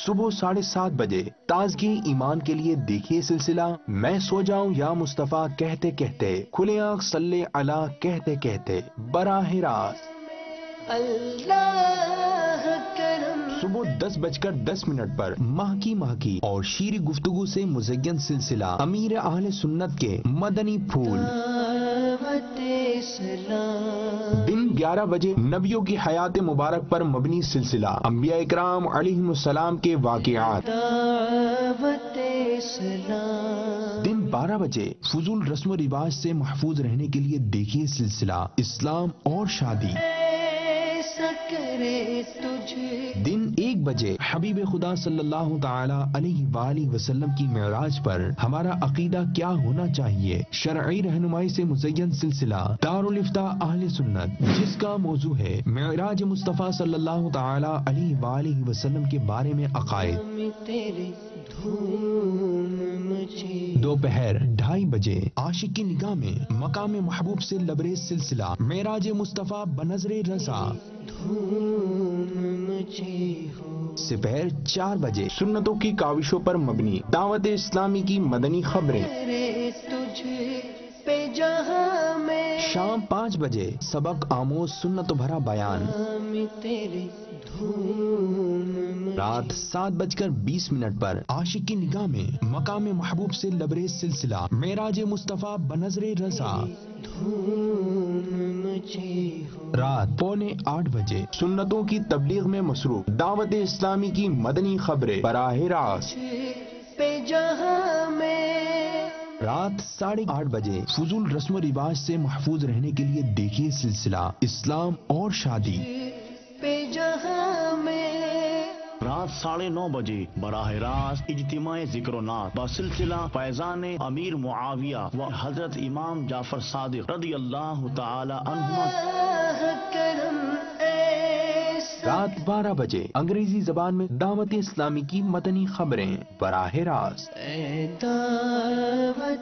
صبح 7:30 بجے تازگی ایمان کے لیے دیکھیے سلسلہ میں سو جاؤں یا مصطفیٰ کہتے کہتے، کھلے آنکھ صلی علی کہتے کہتے، براہ راست صبح 10:10 پر ماہ کی اور شیریں گفتگو سے مزین سلسلہ امیر اہل سنت کے مدنی پھول، دن 11 بجے نبیوں کی حیات مبارک پر مبنی سلسلہ انبیاء اکرام علیہم السلام کے واقعات، دن 12 بجے فضول رسم و رواج سے محفوظ رہنے کے لیے دیکھیے سلسلہ اسلام اور شادی، دن 1 بجے حبیب خدا صلی اللہ تعالی علیہ وآلہ وسلم کی معراج پر ہمارا عقیدہ کیا ہونا چاہیے، شرعی رہنمائی سے مزین سلسلہ دارالافتاء اہل سنت، جس کا موضوع ہے معراج مصطفیٰ صلی اللہ تعالی علیہ وآلہ وسلم کے بارے میں عقائد، دوپہر 2:30 بجے عاشق کی نگاہ میں مقام محبوب سے لبریز سلسلہ معراج مصطفیٰ بنظر رضا، سپہر 4 بجے سنتوں کی کاوشوں پر مبنی دعوت اسلامی کی مدنی خبریں، شام 5 بجے سبق آموز سنت بھرا بیان، رات 7:20 پر عاشق کی نگاہ میں مقام محبوب سے لبریز سلسلہ معراج مصطفیٰ بنظر رضا، رات 7:45 بجے سنتوں کی تبلیغ میں مصروف دعوت اسلامی کی مدنی خبریں براہ راست، رات 8:30 بجے فضول رسم و رواج سے محفوظ رہنے کے لیے دیکھیے سلسلہ اسلام اور شادی، رات 9:30 بجے براہ راست اجتماع ذکر و نات بسلسلہ فیضان امیر معاویہ و حضرت امام جعفر صادق رضی اللہ تعالی عنہما، رات 12 بجے انگریزی زبان میں دعوت اسلامی کی مدنی خبریں براہ راست،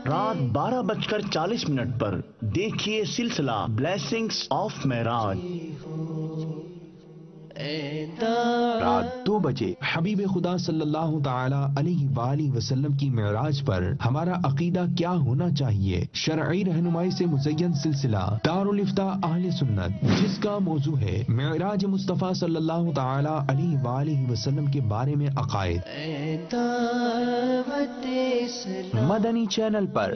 رات 12:40 پر دیکھیے سلسلہ بلیسنگز آف معراج، رات 2 بجے حبیب خدا صلی اللہ تعالی علیہ وآلہ وسلم کی معراج پر ہمارا عقیدہ کیا ہونا چاہیے، شرعی رہنمائی سے مزین سلسلہ دارالافتاء اہل سنت، جس کا موضوع ہے معراج مصطفیٰ صلی اللہ تعالی علیہ وآلہ وسلم کے بارے میں عقائد، مدنی چینل پر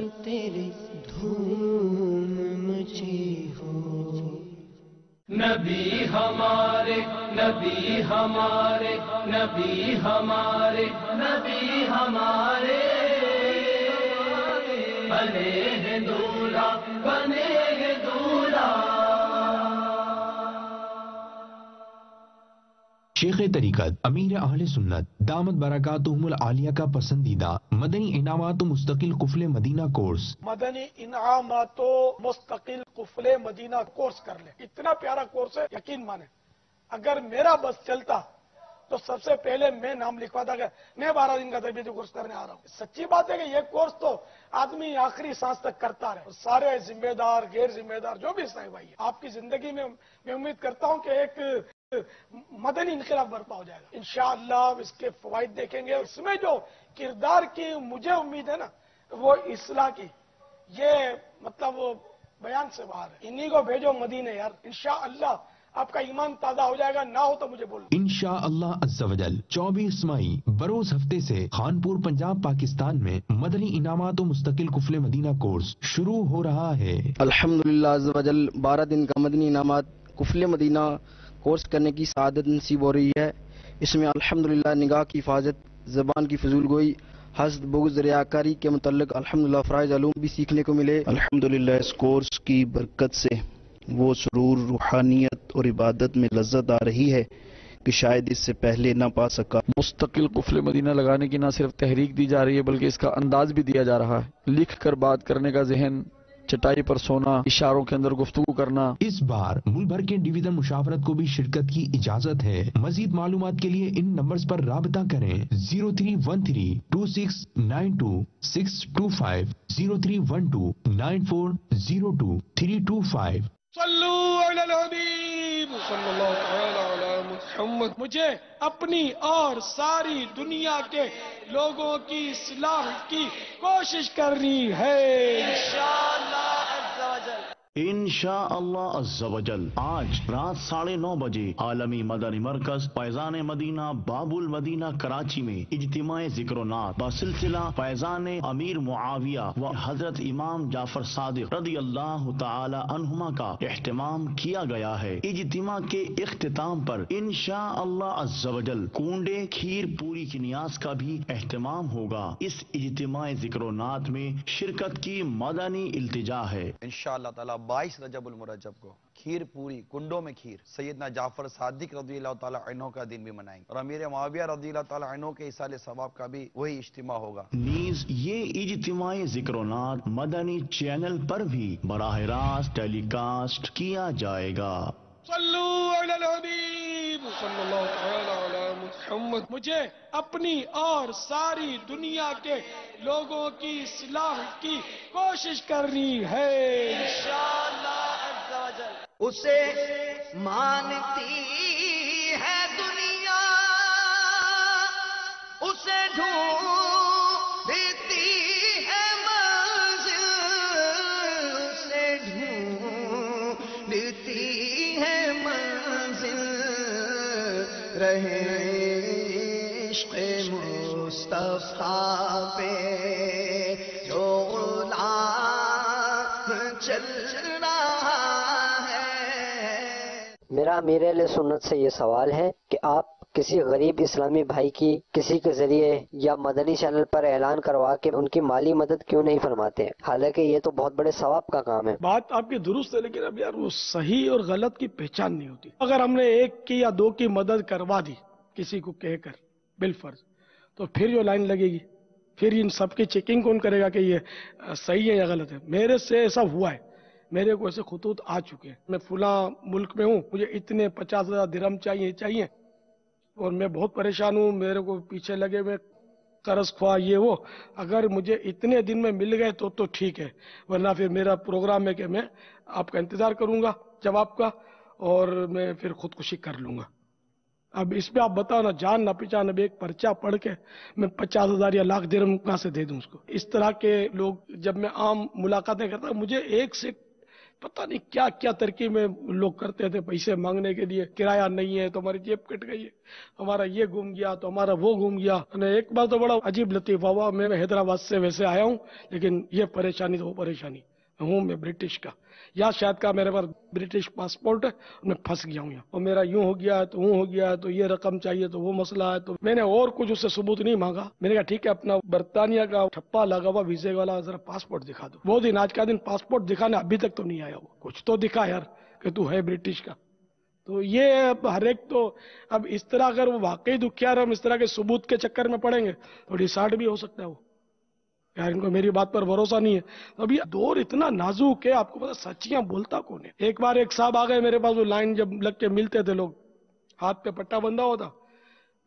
نبی ہمارے نبی ہمارے نبی ہمارے نبی ہمارے بنے ہیں دولہا بنے ہیں دولہا۔ شیخ طریقت امیر اہل سنت دامت برکاتہم العالیہ کا پسندیدہ مدنی انعامات و مستقل قفل مدینہ کورس، مدنی انعامات و مستقل قفل مدینہ کورس کر لیں، اتنا پیارا کورس ہے، یقین مانیں اگر میرا بس چلتا تو سب سے پہلے میں نام لکھواتا کہ میں 12 دن کا تربیتی کورس کرنے آ رہا ہوں۔ سچی بات ہے کہ یہ کورس تو آدمی آخری سانس تک کرتا رہے، سارے ذمہ دار غیر ذمہ دار جو بھی صاحب بھائی آپ کی زندگی میں امید کرتا ہوں کہ ایک مدنی انقلاب برپا ہو جائے گا انشاءاللہ۔ اس کے فوائد دیکھیں گے، اس میں جو کردار کی مجھے امید ہے نا وہ اصلاح کی، یہ مطلب وہ بیان سے باہر ہے۔ انہی کو بھیجو مدینے یار، انشاءاللہ آپ کا ایمان تازہ ہو جائے گا، نہ ہو تو مجھے بولو۔ انشاءاللہ عز و جل 24 مئی بروز ہفتے سے خانپور پنجاب پاکستان میں مدنی انعامات و مستقل قفل مدینہ کورس شروع ہو رہا ہے۔ الحمدللہ عز و جل 12 دن کا مدنی انعامات قفل مدینہ کورس کرنے کی سعادت نصیب ہو رہی ہے۔ اس میں الحمدللہ نگاہ کی حفاظت، زبان کی فضول گوئی، حسد بغض ریاکاری کے متعلق الحمدللہ فرائض علوم بھی سیکھنے کو ملے۔ الحمدللہ اس کورس کی برکت سے وہ سرور، روحانیت اور عبادت میں لذت آ رہی ہے کہ شاید اس سے پہلے نہ پا سکا۔ مستقل قفل مدینہ لگانے کی نہ صرف تحریک دی جا رہی ہے بلکہ اس کا انداز بھی دیا جا رہا ہے، لکھ کر بات کرنے کا ذہن، چٹائی پر سونا، اشاروں کے اندر گفتگو کرنا۔ اس بار ملک بھر کے ڈویژن مشاورت کو بھی شرکت کی اجازت ہے۔ مزید معلومات کے لیے ان نمبرز پر رابطہ کریں: 0313 2692 625 0312 9402 325 सल्लू अलल हबीब सल्लल्लाहु तआला अला मुहम्मद। मुझे अपनी और सारी दुनिया के लोगों की इस्लाह की कोशिश करनी है इंशाअल्लाह अज़्ज़ा वजल। इंशा अल्लाह अज़्ज़ा वजल आज रात 9:30 बजे आलमी मदनी मरकज फैजान मदीना बाबुल मदीना कराची में इज्तिमाए ज़िक्र-ओ-नात बसिलसिला फैजान अमीर मुआविया व हजरत इमाम जाफर सादिक रदी अल्लाह तआला अन्हुमा का एहतमाम किया गया है। इज्तिमा के इख्तिताम पर इंशा अल्लाह अज़्ज़ा वजल कूंडे खीर पूरी की नियाज का भी एहतमाम होगा। इस इज्तिमाए ज़िक्र-ओ-नात में शिरकत की मदनी इल्तिजा है। इंशाअल्लाह ताला 22 रजबुल मुरज्जब को खीर पूरी कुंडों में खीर सैयदना जाफर सादिक रज़ियल्लाहु ताला अन्हु का दिन भी मनाएंगे और अमीर मुआविया रज़ियल्लाहु ताला अन्हु के इसाले सवाब का भी वही इज्तिमा होगा। नीज ये इज्तिमाए ज़िक्र-ओ-नात मदनी चैनल पर भी बराह रास्त टेलीकास्ट किया जाएगा। सल्लू अलल हबीब सल्लल्लाहु तआला अला मुहम्मद। मुझे अपनी और सारी दुनिया के लोगों की इस्लाह की कोशिश करनी है इंशाअल्लाह अज़्ज़ा वजल। उसे मानती है दुनिया, उसे ढूंढती है मंजिल, उसे ढूंढती है मंजिल, रहे इश्क़ मुस्तफ़ा पे जो गुलाम चल रहा है। मेरा अमीर अहले सुन्नत से ये सवाल है कि आप किसी गरीब इस्लामी भाई की किसी के जरिए या मदनी चैनल पर ऐलान करवा के उनकी माली मदद क्यों नहीं फरमाते हैं, हालांकि ये तो बहुत बड़े सवाब का काम है। बात आपकी दुरुस्त है, लेकिन अब यार वो सही और गलत की पहचान नहीं होती। अगर हमने एक की या दो की मदद करवा दी किसी को कहकर बिलफर्ज, तो फिर जो लाइन लगेगी, फिर इन सबकी चेकिंग कौन करेगा कि ये सही है या गलत है। मेरे से ऐसा हुआ है, मेरे को ऐसे खुतूत आ चुके हैं, मैं फुला मुल्क में हूँ, मुझे इतने 50,000 दिरहम चाहिए और मैं बहुत परेशान हूँ, मेरे को पीछे लगे हुए कर्ज ख्वाह ये वो, अगर मुझे इतने दिन में मिल गए तो ठीक है, वरना फिर मेरा प्रोग्राम है कि मैं आपका इंतजार करूंगा जवाब का और मैं फिर खुदकुशी कर लूंगा। अब इस पे आप बताओ ना, जान ना पहचान, अब एक पर्चा पढ़ के मैं 50,000 या लाख दिरहम कहाँ से दे दूं उसको। इस तरह के लोग जब मैं आम मुलाकातें करता हूं, मुझे एक से पता नहीं क्या क्या तरकीब में लोग करते थे पैसे मांगने के लिए। किराया नहीं है तो हमारी जेब कट गई है, हमारा ये घूम गया तो हमारा वो घूम गया। एक बार तो बड़ा अजीब लतीफा हुआ, मैं हैदराबाद से वैसे आया हूँ, लेकिन ये परेशानी तो वो परेशानी हूँ मैं ब्रिटिश का, या शायद का मेरे पास ब्रिटिश पासपोर्ट है, मैं फंस गया हूँ यहाँ, और मेरा यूं हो गया तो वो हो गया, तो ये रकम चाहिए तो वो मसला है। तो मैंने और कुछ उससे सबूत नहीं मांगा, मैंने कहा ठीक है अपना बर्तानिया का ठप्पा लगा हुआ वीजे वाला जरा पासपोर्ट दिखा दो। वो दिन आज का दिन पासपोर्ट दिखाने अभी तक तो नहीं आया, वो कुछ तो दिखा यार कि तू है ब्रिटिश का। तो ये हर एक तो अब इस तरह अगर वो वाकई दुखियार हम इस तरह के सबूत के चक्कर में पड़ेंगे तो डिसाइड भी हो सकता है वो यार इनको मेरी बात पर भरोसा नहीं है। तो अभी दौर इतना नाजुक है, आपको पता सच्चियां बोलता कौन है। एक बार एक साहब आ गए मेरे पास, वो लाइन जब लग के मिलते थे लोग, हाथ पे पट्टा बंधा होता,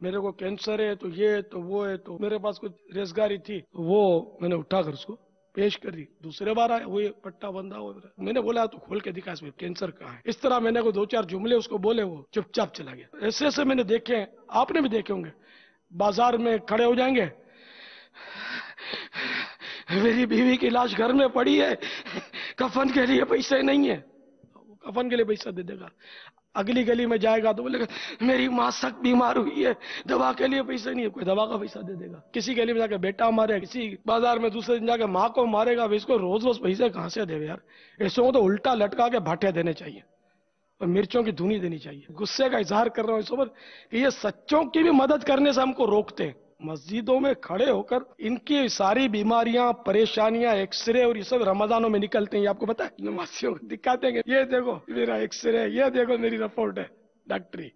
मेरे को कैंसर है तो ये तो वो है, तो मेरे पास कुछ रेजगारी थी, वो मैंने उठाकर उसको पेश कर दी। दूसरे बार आया वो पट्टा बंधा हो, मैंने बोला तो खोल के दिखा इसमें कैंसर कहाँ है। इस तरह मैंने को 2-4 जुमले उसको बोले, वो चुपचाप चला गया। ऐसे ऐसे मैंने देखे, आपने भी देखे होंगे, बाजार में खड़े हो जाएंगे, मेरी बीवी की लाश घर में पड़ी है, कफन के लिए पैसे नहीं है, कफन के लिए पैसा दे देगा। अगली गली में जाएगा तो बोलेगा मेरी माँ सख्त बीमार हुई है, दवा के लिए पैसे नहीं है, कोई दवा का पैसा दे देगा। किसी गली में जाके बेटा मारे, किसी बाजार में दूसरे दिन जाके माँ को मारेगा। इसको रोज रोज पैसे कहाँ से देवे यार। ऐसे को तो उल्टा लटका के भाटे देने चाहिए और मिर्चों की धुनी देनी चाहिए। गुस्से का इजहार कर रहा हूँ इस पर कि ये सच्चों की भी मदद करने से हमको रोकते हैं। मस्जिदों में खड़े होकर इनकी सारी बीमारियां, परेशानियां, एक्सरे और ये सब रमजानों में निकलते हैं, आपको पता है। नमाजियों को दिखाते हैं, ये देखो मेरा एक्सरे, ये देखो मेरी रिपोर्ट है डॉक्टरी,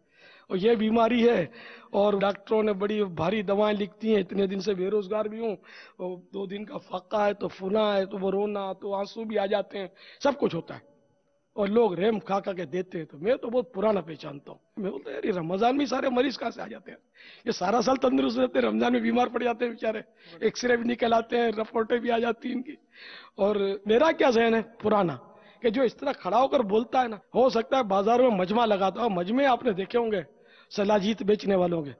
और ये बीमारी है। और डॉक्टरों ने बड़ी भारी दवाएं लिखती हैं। इतने दिन से बेरोजगार भी हूँ, 2 दिन का फाका है तो फुना है तो वो रोना, तो आंसू भी आ जाते हैं, सब कुछ होता है और लोग रेम खा के देते हैं। तो मैं तो बहुत पुराना पहचानता हूँ। मैं बोलता यार रमजान में सारे मरीज कहाँ से आ जाते हैं, ये सारा साल तंदुरुस्त रहते हैं, रमजान में बीमार पड़ जाते हैं बेचारे, एक्सरे भी निकल आते हैं, रिपोर्टें भी आ जाती हैं इनकी। और मेरा क्या जहन है पुराना कि जो इस तरह खड़ा होकर बोलता है ना, हो सकता है बाजार में मजमा लगाता हो, मजमे आपने देखे होंगे सलाजीत बेचने वालों के,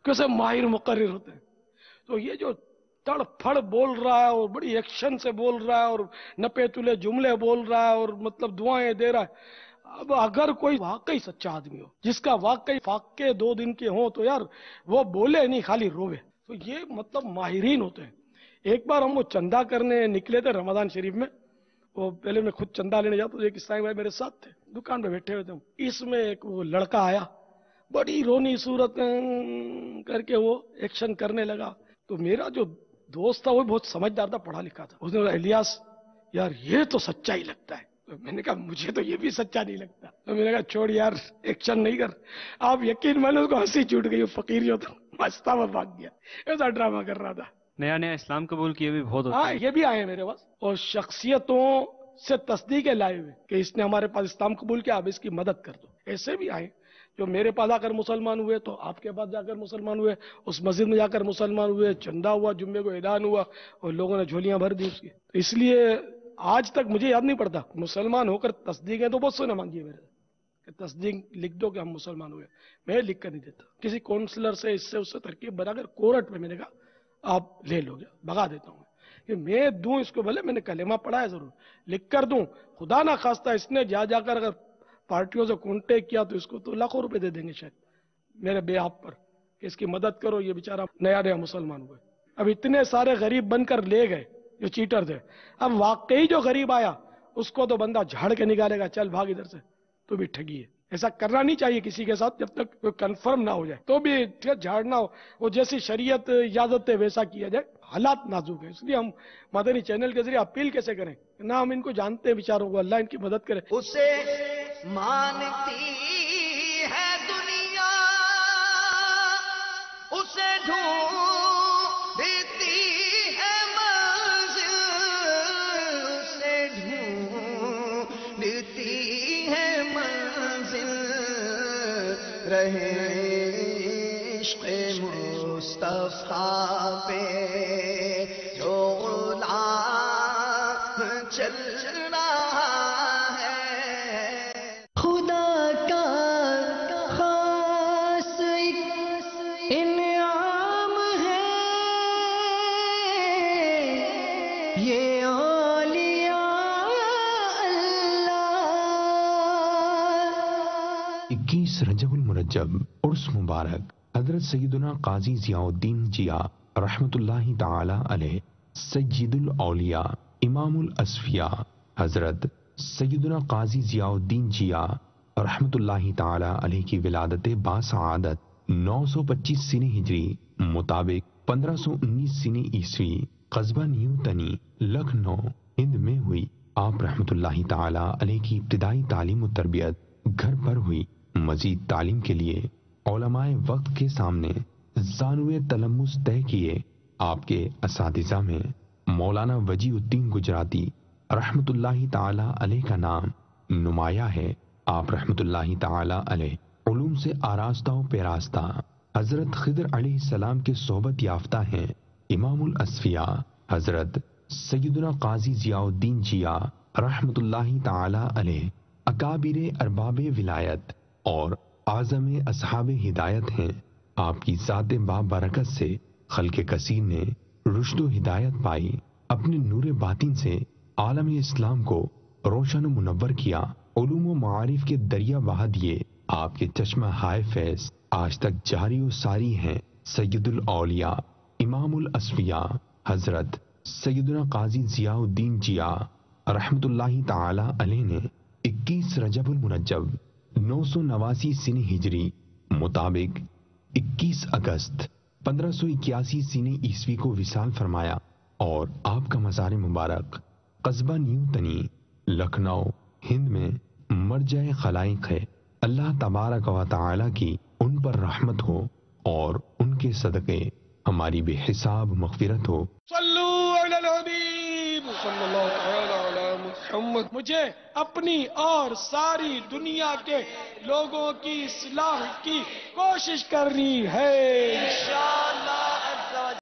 कैसे माहिर मुकर्रिर होते हैं। तो ये जो तड़फड़ बोल रहा है और बड़ी एक्शन से बोल रहा है और नपे तुले जुमले बोल रहा है और मतलब दुआएं दे रहा है, अब अगर कोई वाकई सच्चा आदमी हो, जिसका वाकई फाके 2 दिन के हो, तो यार वो बोले नहीं, खाली रोवे। तो ये मतलब माहिरीन होते हैं। एक बार हम वो चंदा करने निकले थे रमजान शरीफ में, वो पहले मैं खुद चंदा लेने जाता था, एक इस्लामी भाई मेरे साथ थे, दुकान पे बैठे हुए थे। इसमें एक वो लड़का आया, बड़ी रोनी सूरत करके वो एक्शन करने लगा। तो मेरा जो दोस्त था वो बहुत समझदार था, पढ़ा लिखा था, उसने बोला इलियास यार ये तो सच्चा ही लगता है। तो मैंने कहा मुझे तो ये भी सच्चा नहीं लगता। तो मैंने कहा छोड़ यार, एक्शन नहीं कर। आप यकीन मानो उसको हंसी छूट गई, फकीर जो था मस्ता हुआ भाग गया, ऐसा ड्रामा कर रहा था। नया नया इस्लाम कबूल किए भी बहुत होते हैं। हाँ, ये भी आए हैं मेरे पास, और शख्सियतों से तस्दीक लाए हुए कि इसने हमारे पास इस्लाम कबूल किया, अब इसकी मदद कर दो। ऐसे भी आए जो मेरे पास आकर मुसलमान हुए, तो आपके पास जाकर मुसलमान हुए, उस मस्जिद में जाकर मुसलमान हुए, चंदा हुआ, जुम्मे को ऐलान हुआ और लोगों ने झोलियां भर दी उसकी। इसलिए आज तक मुझे याद नहीं पड़ता, मुसलमान होकर तस्दीकें तो बहुत सुना मांगी है मेरे कि तस्दीक लिख दो कि हम मुसलमान हुए। मैं लिख कर नहीं देता, किसी काउंसलर से इससे उससे तरकीब बनाकर कोर्ट में मैंने कहा आप ले लो, भगा देता हूँ कि मैं दूं इसको, भले मैंने कलेमा पढ़ा है जरूर, लिख कर दूं, खुदा ना खास्ता इसने जाकर अगर पार्टियों से कॉन्टेक्ट किया तो इसको तो लाखों रुपए दे देंगे शायद मेरे बेआब पर कि इसकी मदद करो, ये बेचारा नया नया मुसलमान हुए। अब इतने सारे गरीब बनकर ले गए जो चीटर थे, अब वाकई जो गरीब आया उसको तो बंदा झाड़ के निकालेगा, चल भाग इधर से, तो भी ठगी है। ऐसा करना नहीं चाहिए किसी के साथ, जब तक कोई कंफर्म ना हो जाए तो भी झाड़ना हो, वो जैसी शरीयत इजाजत है वैसा किया जाए। हालात नाजुक है, इसलिए हम मदनी चैनल के जरिए अपील कैसे करें, ना हम इनको जानते हैं बेचारों को, अल्लाह इनकी मदद करे। उसे मानती है दुनिया, उसे ढूंढती है मंजिल, उसे ढूंढती है मंजिल, रहे इश्क़ मुस्तफ़ा पे जो गुलाम चल रहा है। खुदा का खास इनाम है ये औलिया अल्लाह। 21 रजबुल मुरज्जब उर्स मुबारक हजरत सैयदुना काजी जियाउद्दीन जिया रहमतुल्लाहि ताला अलैह, सय्यिदुल औलिया इमामुल अस्फिया हजरत सैयदुना काजी जियाउद्दीन जिया रहमतुल्लाहि ताला अलैह की विलादत बासआदत 925 सीने हिजरी मुताबिक 1519 सीने ईसवी कस्बा न्यू तनी लखनऊ हिंद में हुई। आप रहमतुल्लाहि ताला अलैह की इब्तिदाई तालीम और तरबियत घर पर हुई। मजीद तालीम के लिए उलमाए वक्त के सामने ज़ानुए तलम्मुस तय किए। आपके असातिज़ा में मौलाना वजीउद्दीन गुजराती रहमतुल्लाहि ताला अलैह का नाम नुमाया है। आप रहमतुल्लाहि ताला अलैह उलूम से आरास्ता व पेरास्ता हजरत खिदर अलैहिस्सलाम के सोहबत याफ्ता हैं। इमामुल अस्फिया हजरत सैयदुना काजी जियाउद्दीन जिया रहमतुल्लाहि ताला अलैह अकाबिरे अरबाबे विलायत और आज़म असहाबे हिदायत हैं। आपकी ज़ाते बाबरकत से खल्के कसीर ने रुश्द हिदायत पाई। अपने नूर बातिन से आलम इस्लाम को रोशन मुनव्वर किया। उलूम व मारिफ के दरिया बहा दिए। आपके चश्मा हाय फैज आज तक जारी व सारी हैं। सैयदुल औलिया इमामुल अस्फिया हजरत सैयदुना काजी जियाउद्दीन जिया रहमतुल्लाहि ताला अलैह ने 21 रजबुल मुरज्जब 989 सीने हिजरी मुताबिक 21 अगस्त 1581 सीने ईसवी को विसाल फरमाया और आपका मज़ार मुबारक कस्बा न्यू तनी लखनऊ हिंद में मरजाए खलाइक है। अल्लाह तबारक व तआला की उन पर रहमत हो और उनके सदक़े हमारी बेहिसाब मग़फ़िरत हो। सल्लू अलल हबीब सल्लल्लाहु अलैहि मुहम्मद। मुझे अपनी और सारी दुनिया के लोगों की इस्लाह की कोशिश करनी है।